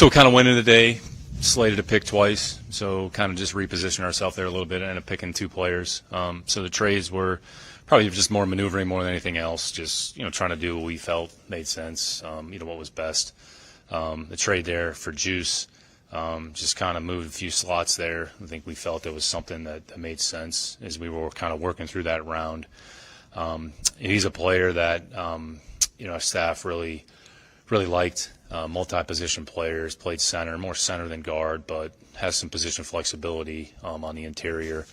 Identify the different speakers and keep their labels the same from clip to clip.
Speaker 1: So kind of went in the day, slated to pick twice, so kind of just repositioned ourselves there a little bit, ended up picking two players. So the trades were probably just more maneuvering more than anything else, just trying to do what we felt made sense, what was best. The trade there for Juice, just kind of moved a few slots there. I think we felt it was something that made sense as we were kind of working through that round. He's a player that our staff really liked. Multi-position players, played center, more center than guard, but has some position flexibility on the interior.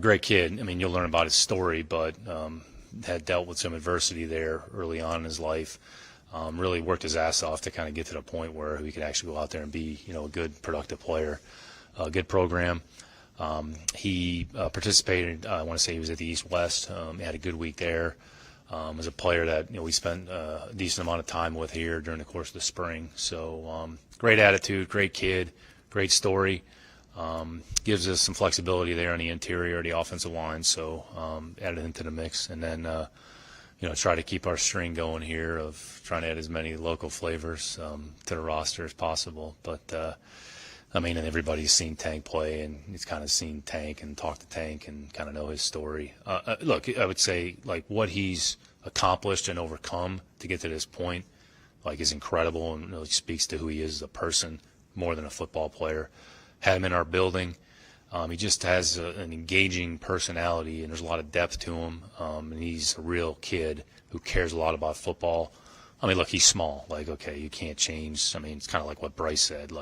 Speaker 1: Great kid. I mean, you'll learn about his story, but had dealt with some adversity there early on in his life. Really worked his ass off to kind of get to the point where he could actually go out there and be, a good, productive player. Good program. He participated, I want to say he was at the East-West. He had a good week there. As a player that we spent a decent amount of time with here during the course of the spring. So great attitude, great kid, great story. Gives us some flexibility there on the interior, the offensive line. So added into the mix, and then try to keep our string going here of trying to add as many local flavors to the roster as possible. But and everybody's seen Tank play, and he's kind of seen Tank and talked to Tank and kind of know his story. Look, I would say, what he's accomplished and overcome to get to this point, is incredible and really speaks to who he is as a person more than a football player. Had him in our building. He just has an engaging personality, and there's a lot of depth to him. And he's a real kid who cares a lot about football. Look, he's small. Okay, you can't change. It's kind of like what Bryce said.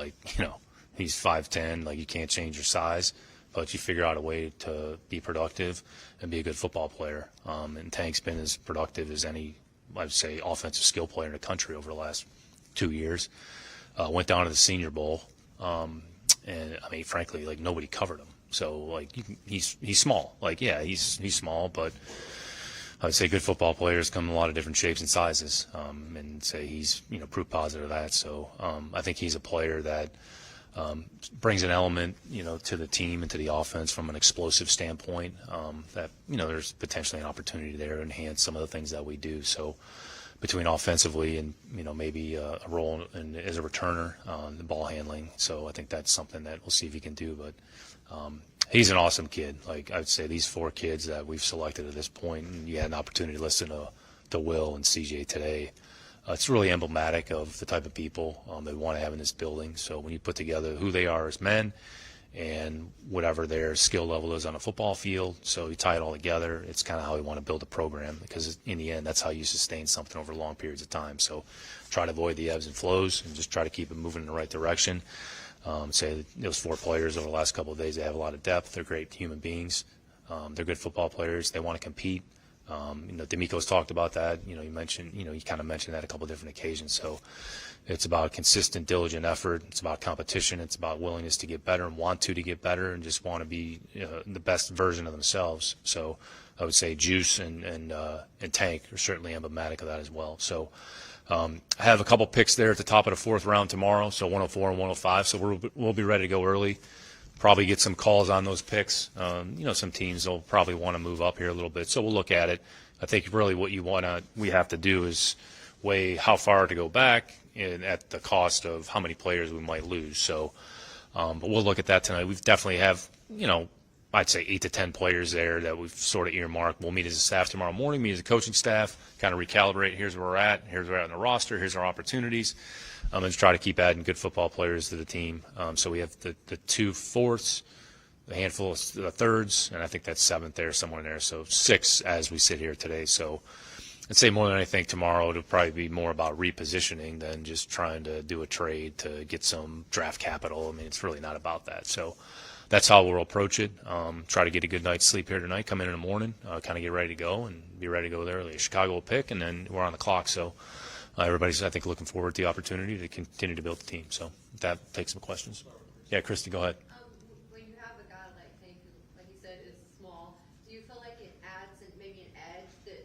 Speaker 1: He's 5'10", you can't change your size, but you figure out a way to be productive and be a good football player. And Tank's been as productive as any, I'd say, offensive skill player in the country over the last 2 years. Went down to the Senior Bowl, and frankly, nobody covered him. So he's small. He's small, but I would say good football players come in a lot of different shapes and sizes, and say he's proof positive of that. So I think he's a player that brings an element, to the team and to the offense from an explosive standpoint. That there's potentially an opportunity there to enhance some of the things that we do. So between offensively and maybe a role as a returner, the ball handling. So I think that's something that we'll see if he can do. But he's an awesome kid. I would say these four kids that we've selected at this point, and you had an opportunity to listen to Will and CJ today. It's really emblematic of the type of people that we want to have in this building. So when you put together who they are as men and whatever their skill level is on a football field, so you tie it all together, it's kind of how we want to build a program, because in the end, that's how you sustain something over long periods of time. So try to avoid the ebbs and flows and just try to keep it moving in the right direction. Say those four players over the last couple of days, they have a lot of depth. They're great human beings. They're good football players. They want to compete. D'Amico's talked about that. You kind of mentioned that a couple of different occasions. So it's about consistent, diligent effort. It's about competition. It's about willingness to get better and want to get better and just want to be the best version of themselves. So I would say Juice and Tank are certainly emblematic of that as well. So I have a couple picks there at the top of the fourth round tomorrow, so 104 and 105. So we'll be ready to go early. Probably get some calls on those picks. Some teams will probably want to move up here a little bit, so we'll look at it. I think really what we have to do is weigh how far to go back and at the cost of how many players we might lose. So, but we'll look at that tonight. We definitely have, I'd say 8 to 10 players there that we've sort of earmarked. We'll meet as a staff tomorrow morning, meet as a coaching staff, kind of recalibrate. Here's where we're at. Here's where we're at in the roster. Here's our opportunities. And try to keep adding good football players to the team. So we have the 2 fourths, a handful of thirds, and I think that's 7th there, somewhere in there. So 6 as we sit here today. So I'd say more than anything tomorrow, it'll probably be more about repositioning than just trying to do a trade to get some draft capital. It's really not about that. So that's how we'll approach it. Try to get a good night's sleep here tonight, come in the morning, kind of get ready to go and be ready to go there early. Chicago will pick, and then we're on the clock. So everybody's, I think, looking forward to the opportunity to continue to build the team. So that takes some questions. Yeah, Christy, go ahead.
Speaker 2: When you have a guy like Tank, who, like you said, is small, do you feel like it adds maybe an edge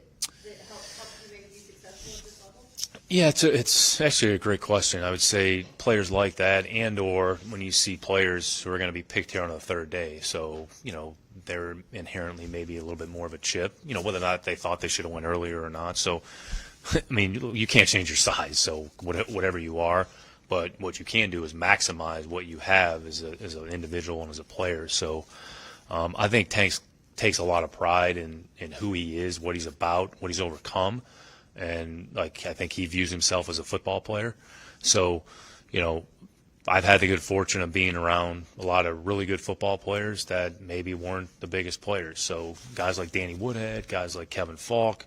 Speaker 2: that helps you maybe be successful at this level?
Speaker 1: Yeah, it's actually a great question. I would say players like that, and or when you see players who are going to be picked here on the third day. So, they're inherently maybe a little bit more of a chip, whether or not they thought they should have went earlier or not. So, you can't change your size, so whatever you are. but what you can do is maximize what you have as an individual and as a player. So I think Tank takes a lot of pride in who he is, what he's about, what he's overcome, and I think he views himself as a football player. So, I've had the good fortune of being around a lot of really good football players that maybe weren't the biggest players. So guys like Danny Woodhead, guys like Kevin Falk.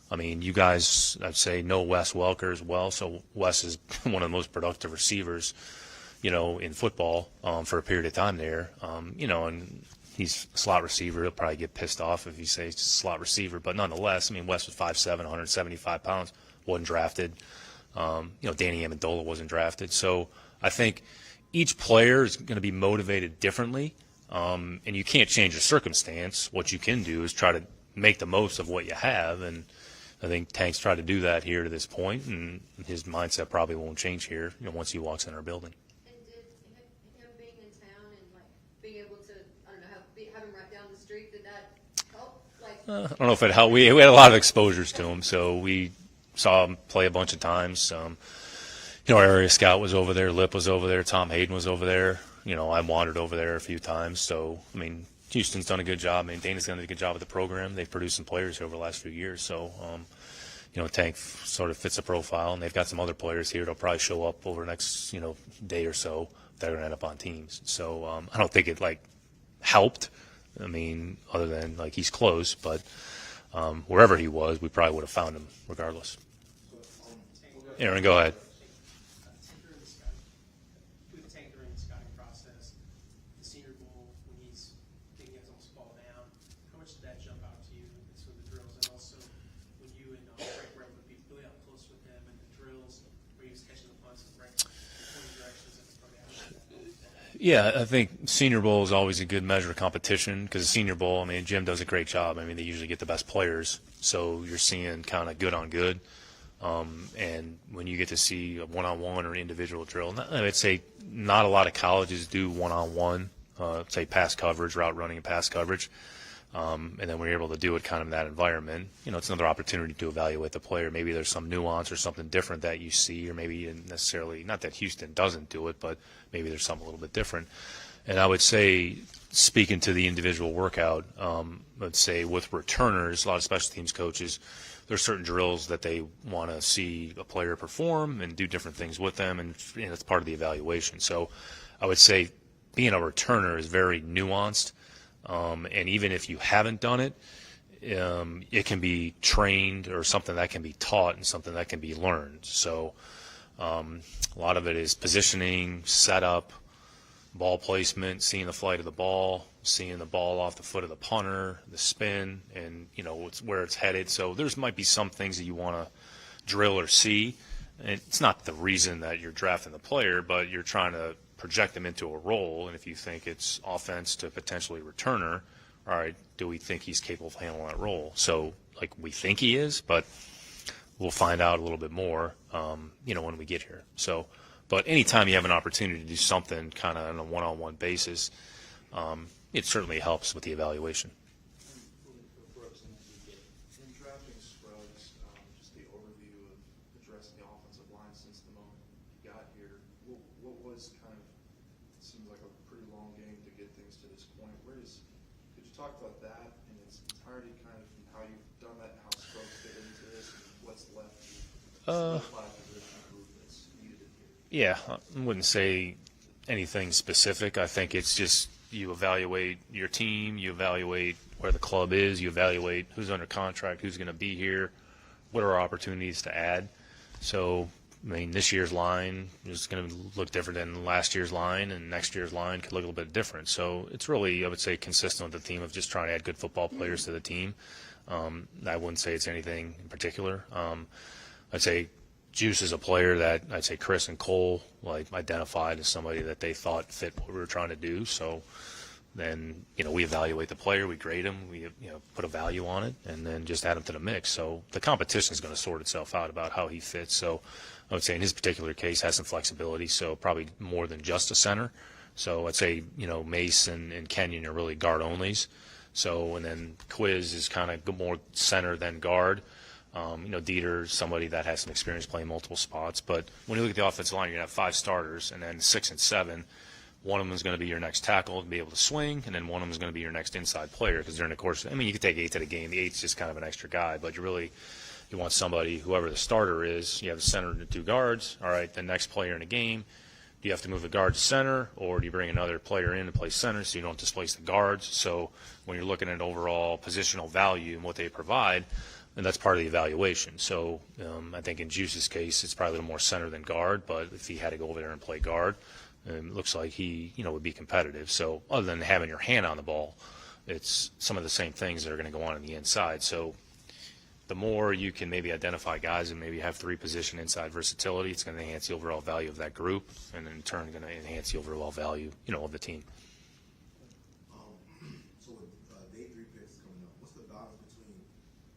Speaker 1: I mean, you guys, I'd say, know Wes Welker as well. So Wes is one of the most productive receivers, in football for a period of time there. And he's a slot receiver. He'll probably get pissed off if he says slot receiver. But nonetheless, I mean, Wes was 5'7", 175 pounds, wasn't drafted. Danny Amendola wasn't drafted. So I think each player is going to be motivated differently, and you can't change the circumstance. What you can do is try to make the most of what you have, and I think Tank's tried to do that here to this point, and his mindset probably won't change here once he walks in our building.
Speaker 2: And did him being in town and being able to, I don't know, have him right down the street, did that help?
Speaker 1: I don't know if it helped. We had a lot of exposures to him, so we saw him play a bunch of times. Our area scout was over there, Lip was over there, Tom Hayden was over there. I wandered over there a few times. So, I mean, Houston's done a good job. I mean, Dana's done a good job with the program. They've produced some players here over the last few years. So, Tank sort of fits the profile, and they've got some other players here that'll probably show up over the next, day or so that are going to end up on teams. So, I don't think it, helped. I mean, other than, he's close, but wherever he was, we probably would have found him regardless. Aaron, go ahead. Yeah, I think Senior Bowl is always a good measure of competition because the Senior Bowl, I mean, Jim does a great job. I mean, they usually get the best players, so you're seeing kind of good on good. And when you get to see a one-on-one or individual drill, I'd say not a lot of colleges do one-on-one, say pass coverage, route running and pass coverage. And then we're able to do it kind of in that environment. It's another opportunity to evaluate the player. Maybe there's some nuance or something different that you see, or maybe you didn't necessarily, not that Houston doesn't do it, but maybe there's something a little bit different. And I would say, speaking to the individual workout, I'd say with returners, a lot of special teams coaches, there's certain drills that they want to see a player perform and do different things with them, and it's part of the evaluation. So I would say being a returner is very nuanced. And even if you haven't done it, it can be trained or something that can be taught and something that can be learned. So a lot of it is positioning, setup, ball placement, seeing the flight of the ball, seeing the ball off the foot of the punter, the spin, and where it's headed. So there's might be some things that you want to drill or see. And it's not the reason that you're drafting the player, but you're trying to project them into a role, and if you think it's offense to potentially returner, all right, do we think he's capable of handling that role? So, we think he is, but we'll find out a little bit more, when we get here. So, but anytime you have an opportunity to do something kind of on a one-on-one basis, it certainly helps with the evaluation.
Speaker 3: In drafting Scruggs, just the overview of addressing the offensive line since the moment you got here, what was kind of, it seems like a pretty long game to get things to this point. Could you talk about that in its entirety, kind of how you've done that, and how Scruggs fit into this, and what's left to solidify the position group that's needed here?
Speaker 1: Yeah, I wouldn't say anything specific. I think it's just you evaluate your team, you evaluate where the club is, you evaluate who's under contract, who's going to be here, what are our opportunities to add. So, I mean, this year's line is going to look different than last year's line, and next year's line could look a little bit different. So it's really, I would say, consistent with the theme of just trying to add good football players to the team. I wouldn't say it's anything in particular. I'd say Juice is a player that I'd say Chris and Cole identified as somebody that they thought fit what we were trying to do. So then, we evaluate the player, we grade him, we put a value on it, and then just add him to the mix. So the competition is going to sort itself out about how he fits. So I would say in his particular case has some flexibility, so probably more than just a center. So I'd say, Mace and Kenyon are really guard onlys. So, and then Quiz is kind of more center than guard. Dieter, somebody that has some experience playing multiple spots. But when you look at the offensive line, you're going to have 5 starters, and then 6 and 7. One of them is going to be your next tackle to be able to swing, and then one of them is going to be your next inside player because during the course, you could take 8 to the game. The 8's just kind of an extra guy, but you want somebody, whoever the starter is, you have the center and the 2 guards. All right, the next player in the game, do you have to move the guard to center, or do you bring another player in to play center so you don't displace the guards? So when you're looking at overall positional value and what they provide, and that's part of the evaluation. So I think in Juice's case, it's probably a little more center than guard, but if he had to go over there and play guard, it looks like he would be competitive. So other than having your hand on the ball, it's some of the same things that are going to go on the inside. So the more you can maybe identify guys and maybe have 3 position inside versatility, it's going to enhance the overall value of that group, and in turn going to enhance the overall value, of the team.
Speaker 4: So with day 3 picks coming up, what's the balance between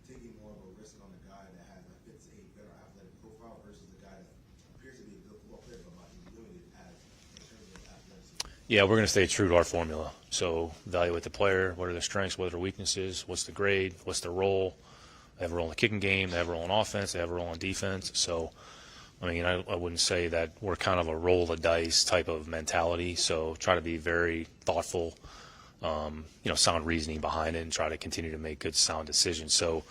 Speaker 4: taking more of a risk on a guy that fits a better athletic profile versus the guy that appears to be a good football player but might be limited in terms of athleticism?
Speaker 1: Yeah, we're going to stay true to our formula. So evaluate the player, what are their strengths, what are their weaknesses, what's the grade, what's their role. They have a role in the kicking game. They have a role in offense. They have a role in defense. So, I wouldn't say that we're kind of a roll the dice type of mentality. So try to be very thoughtful, sound reasoning behind it, and try to continue to make good, sound decisions. So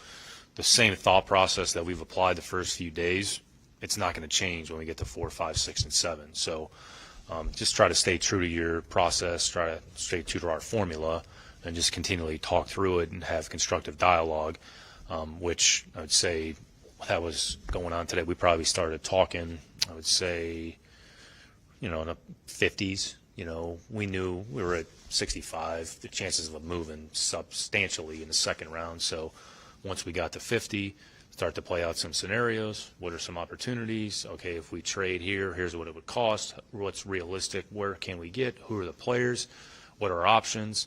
Speaker 1: the same thought process that we've applied the first few days, it's not going to change when we get to 4, 5, 6, and 7. So just try to stay true to your process. Try to stay true to our formula, and just continually talk through it and have constructive dialogue. Which I would say that was going on today. We probably started talking, I would say, in the 50s. We knew we were at 65. The chances of it moving substantially in the second round. So once we got to 50, start to play out some scenarios. What are some opportunities? Okay, if we trade here, here's what it would cost. What's realistic? Where can we get? Who are the players? What are our options?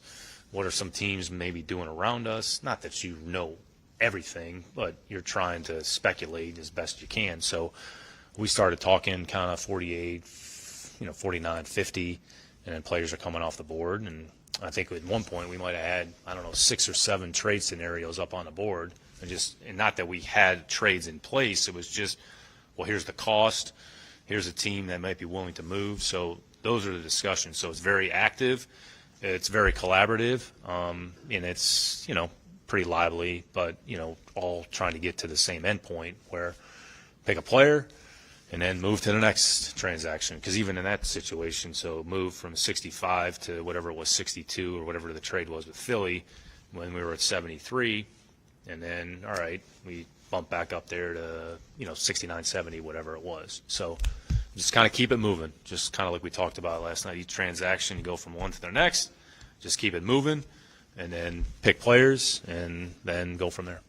Speaker 1: What are some teams maybe doing around us? Not that you know everything, but you're trying to speculate as best you can. So we started talking kind of 48, 49, 50, and then players are coming off the board. And I think at one point we might have had, 6 or 7 trade scenarios up on the board. And not that we had trades in place. It was just, well, here's the cost. Here's a team that might be willing to move. So those are the discussions. So it's very active. It's very collaborative. And it's, pretty lively, but, all trying to get to the same endpoint where pick a player and then move to the next transaction. Because even in that situation, so move from 65 to whatever it was, 62 or whatever the trade was with Philly when we were at 73. And then, all right, we bump back up there to, 69, 70, whatever it was. So just kind of keep it moving. Just kind of like we talked about last night. Each transaction, you go from one to the next. Just keep it moving. And then pick players, and then go from there.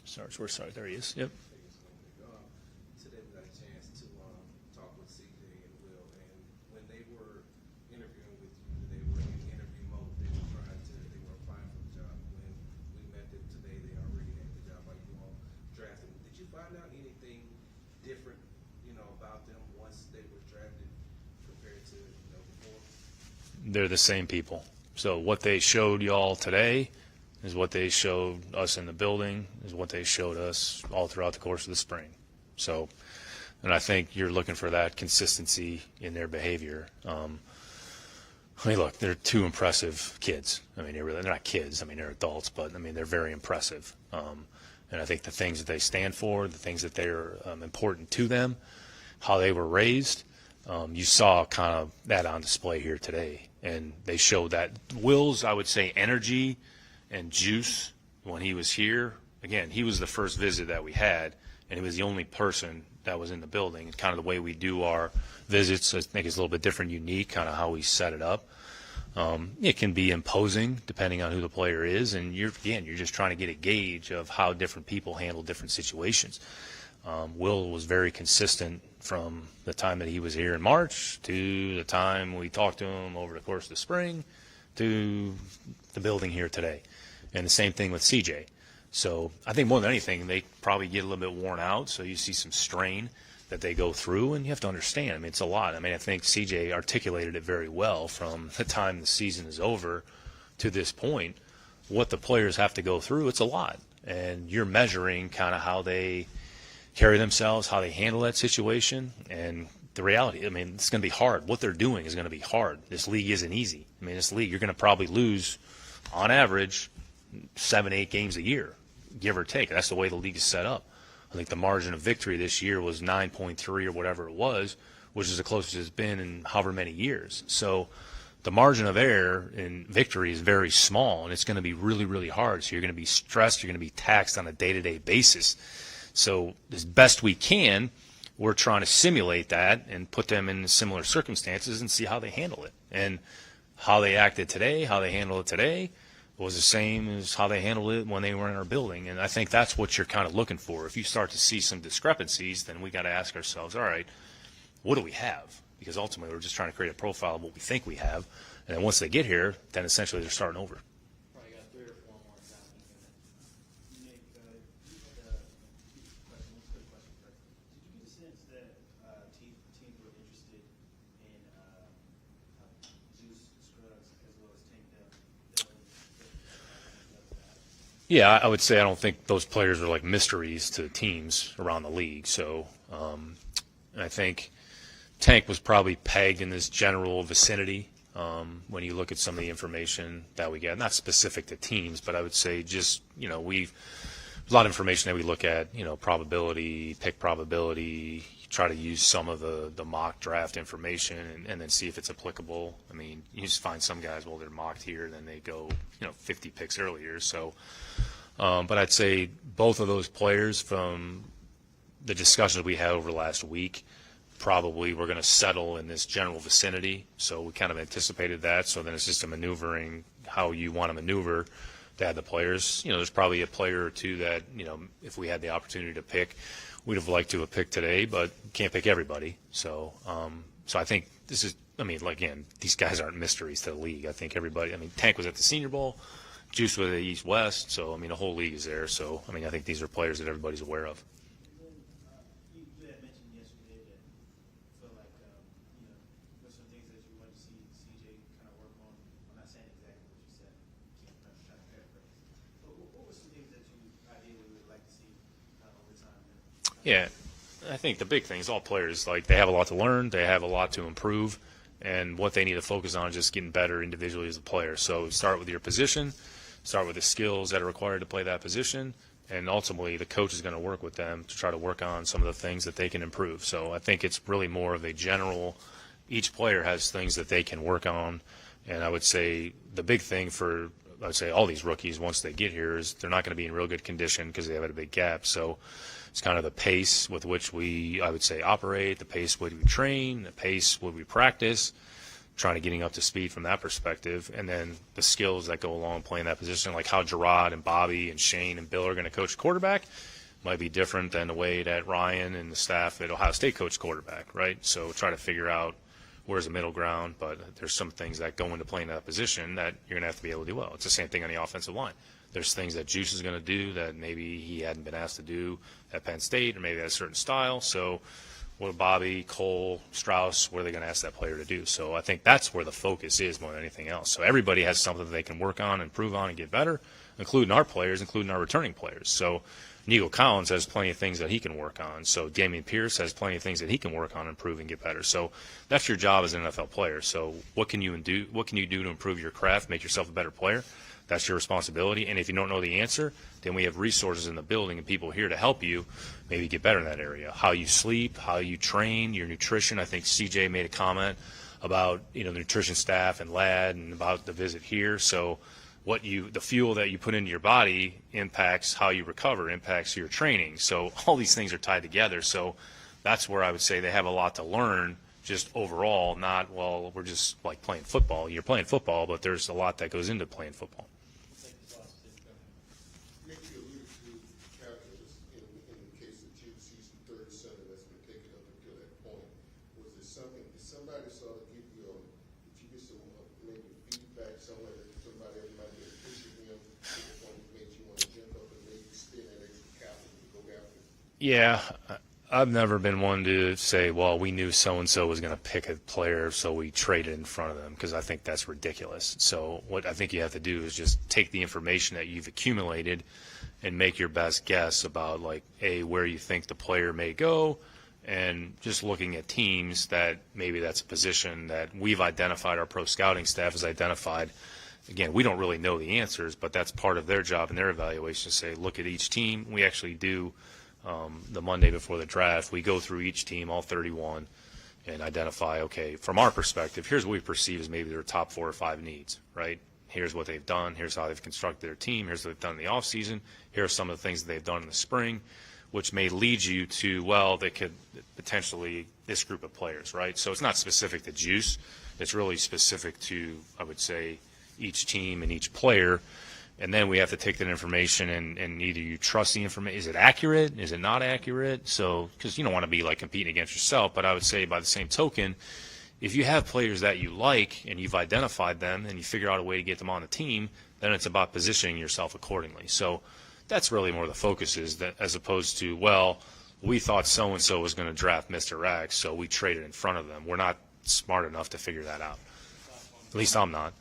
Speaker 1: Sarge, where's Sarge? There he is. Yep.
Speaker 5: Today we got a chance to talk with CJ and Will, and when they were interviewing with you, they were in interview mode. They were applying for the job. When we met them today, they already had the job by you all drafting. Did you find out anything different, about them once they were drafted compared to before?
Speaker 1: They're the same people. So what they showed y'all today is what they showed us in the building, is what they showed us all throughout the course of the spring. So, and I think you're looking for that consistency in their behavior. Look, they're 2 impressive kids. They're not kids. They're adults, but they're very impressive. And I think the things that they stand for, the things that they're important to them, how they were raised, you saw kind of that on display here today. And they showed that. Will's, I would say, energy and juice when he was here. Again, he was the first visit that we had, and he was the only person that was in the building. It's kind of the way we do our visits. I think it's a little bit different, unique, kind of how we set it up. It can be imposing depending on who the player is, and you're just trying to get a gauge of how different people handle different situations. Will was very consistent from the time that he was here in March to the time we talked to him over the course of the spring to the building here today. And the same thing with CJ. So I think more than anything, they probably get a little bit worn out. So you see some strain that they go through, and you have to understand. It's a lot. I think CJ articulated it very well from the time the season is over to this point. What the players have to go through, it's a lot. and you're measuring kind of how they carry themselves, how they handle that situation, and the reality, I mean, it's going to be hard. What they're doing is going to be hard. This league isn't easy. I mean, this league, you're going to probably lose, on average, 7, 8 games a year, give or take. That's the way the league is set up. I think the margin of victory this year was 9.3 or whatever it was, which is the closest it's been in however many years. So the margin of error in victory is very small, and it's going to be really, really hard. So you're going to be stressed. You're going to be taxed on a day-to-day basis. So as best we can, we're trying to simulate that and put them in similar circumstances and see how they handle it. And how they acted today, how they handle it today, was the same as how they handled it when they were in our building. And I think that's what you're kind of looking for. If you start to see some discrepancies, then we got to ask ourselves, all right, what do we have? Because ultimately we're just trying to create a profile of what we think we have. And then once they get here, then essentially they're starting over.
Speaker 6: Probably got 3 or 4 more examples. Nick, you had a question, one quick question first. Did you get a sense that teams were interested in Juice Scruggs as well as Tank Dell?
Speaker 1: Yeah, I would say I don't think those players are like mysteries to teams around the league. So I think Tank was probably pegged in this general vicinity when you look at some of the information that we get. Not specific to teams, but I would say just, we've a lot of information that we look at, probability, pick probability, try to use some of the mock draft information and then see if it's applicable. I mean, you just find some guys, well, they're mocked here, then they go, 50 picks earlier. So, but I'd say both of those players from the discussions we had over the last week, probably we're going to settle in this general vicinity. So we kind of anticipated that. So then it's just a maneuvering how you want to maneuver to add the players. There's probably a player or two that, if we had the opportunity to pick, we'd have liked to have picked today, but can't pick everybody. So, so I think this is, again, these guys aren't mysteries to the league. I think everybody, Tank was at the Senior Bowl, Juice was at the East-West, so, the whole league is there. So, I think these are players that everybody's aware of.
Speaker 6: You had mentioned yesterday that you feel like, there's some things that you want to see CJ kind of work on. I'm not saying exactly what you said. I'm trying to paraphrase. But what were some things that you ideally would like to see over time?
Speaker 1: Yeah, I think the big thing is all players, they have a lot to learn, they have a lot to improve, and what they need to focus on is just getting better individually as a player. So start with your position, start with the skills that are required to play that position, and ultimately the coach is going to work with them to try to work on some of the things that they can improve. So I think it's really more of a general, each player has things that they can work on, and I would say the big thing for, I would say all these rookies, once they get here, is they're not going to be in real good condition because they have a big gap. So it's kind of the pace with which we, I would say, operate, the pace with which we train, the pace with which we practice, trying to getting up to speed from that perspective, and then the skills that go along playing that position, like how Gerard and Bobby and Shane and Bill are going to coach quarterback might be different than the way that Ryan and the staff at Ohio State coach quarterback, right? So try to figure out where's the middle ground, but there's some things that go into playing that position that you're going to have to be able to do well. It's the same thing on the offensive line. There's things that Juice is going to do that maybe he hadn't been asked to do at Penn State, or maybe at a certain style. So what Bobby, Cole, Strauss, what are they going to ask that player to do? So I think that's where the focus is more than anything else. So everybody has something that they can work on, improve on, and get better, including our players, including our returning players. So Nico Collins has plenty of things that he can work on. So Damian Pierce has plenty of things that he can work on, improve, and get better. So that's your job as an NFL player. So what can you do? What can you do to improve your craft, make yourself a better player? That's your responsibility. And if you don't know the answer, then we have resources in the building and people here to help you maybe get better in that area. How you sleep, how you train, your nutrition. I think CJ made a comment about, the nutrition staff and Ladd and about the visit here. So the fuel that you put into your body impacts how you recover, impacts your training. So all these things are tied together. So that's where I would say they have a lot to learn just overall, not, well, we're just like playing football. You're playing football, but there's a lot that goes into playing football.
Speaker 7: Nick, you alluded to characters in the case of Juice. He's the third center that's been taken up until that point. Was there something, did somebody sort of give you, did you get some maybe feedback somewhere that somebody might be appreciating him to the point that made you want to jump up and maybe spend that extra capital to go after him?
Speaker 1: Yeah, I've never been one to say, well, we knew so-and-so was going to pick a player, so we traded in front of them, because I think that's ridiculous. So what I think you have to do is just take the information that you've accumulated and make your best guess about, like, A, where you think the player may go, and just looking at teams that maybe that's a position that we've identified, our pro scouting staff has identified. Again, we don't really know the answers, but that's part of their job and their evaluation to say, look at each team. We actually do the Monday before the draft. We go through each team, all 31, and identify, okay, from our perspective, here's what we perceive as maybe their top 4 or 5 needs, right? Here's what they've done. Here's how they've constructed their team. Here's what they've done in the offseason. Here are some of the things that they've done in the spring, which may lead you to, well, they could potentially this group of players, right? So it's not specific to Juice. It's really specific to, I would say, each team and each player. And then we have to take that information and either you trust the information. Is it accurate? Is it not accurate? So, because you don't want to be like competing against yourself, but I would say by the same token, if you have players that you like and you've identified them and you figure out a way to get them on the team, then it's about positioning yourself accordingly. So that's really more the focus is that, as opposed to, well, we thought so-and-so was going to draft Mr. X, so we traded in front of them. We're not smart enough to figure that out. At least I'm not.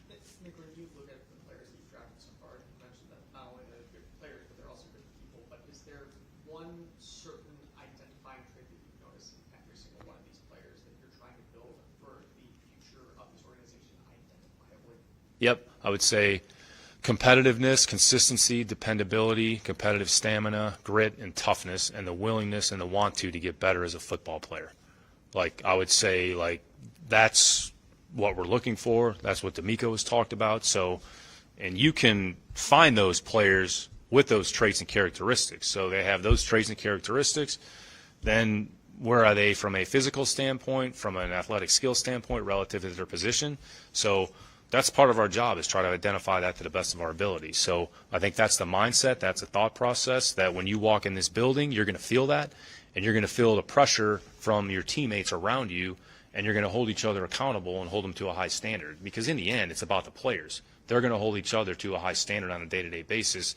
Speaker 8: Nick, when you look at the players that you've drafted so far, you mentioned that not only they're good players, but they're also good people. But is there one certain identifying trait that you've noticed in every single one of these players that you're trying to build for the future of this organization identifiably?
Speaker 1: Yep, I would say competitiveness, consistency, dependability, competitive stamina, grit, and toughness, and the willingness and the want to get better as a football player. Like, I would say, like, that's what we're looking for. That's what D'Amico has talked about. So, and you can find those players with those traits and characteristics. So they have those traits and characteristics. Then where are they from a physical standpoint, from an athletic skill standpoint, relative to their position? So that's part of our job, is try to identify that to the best of our ability. So I think that's the mindset, that's a thought process, that when you walk in this building, you're going to feel that, and you're going to feel the pressure from your teammates around you, and you're going to hold each other accountable and hold them to a high standard. Because in the end, it's about the players. They're going to hold each other to a high standard on a day-to-day basis.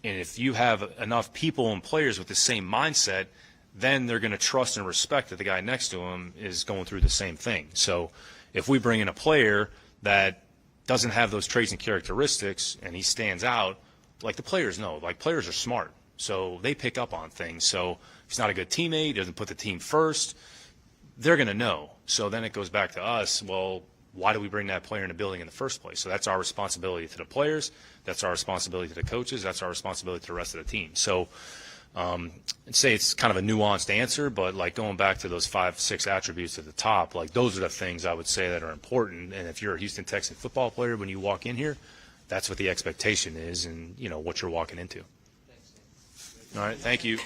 Speaker 1: And if you have enough people and players with the same mindset, then they're going to trust and respect that the guy next to them is going through the same thing. So if we bring in a player that doesn't have those traits and characteristics and he stands out, like, the players know. Like, players are smart, so they pick up on things. So if he's not a good teammate, doesn't put the team first, they're going to know. So then it goes back to us, well, why do we bring that player in the building in the first place? So that's our responsibility to the players. That's our responsibility to the coaches. That's our responsibility to the rest of the team. So I'd say it's kind of a nuanced answer, but, like, going back to those 5-6 attributes at the top, like, those are the things I would say that are important. And if you're a Houston Texan football player, when you walk in here, that's what the expectation is and, you know, what you're walking into.
Speaker 8: Thanks, Nick.
Speaker 1: All right, thank you.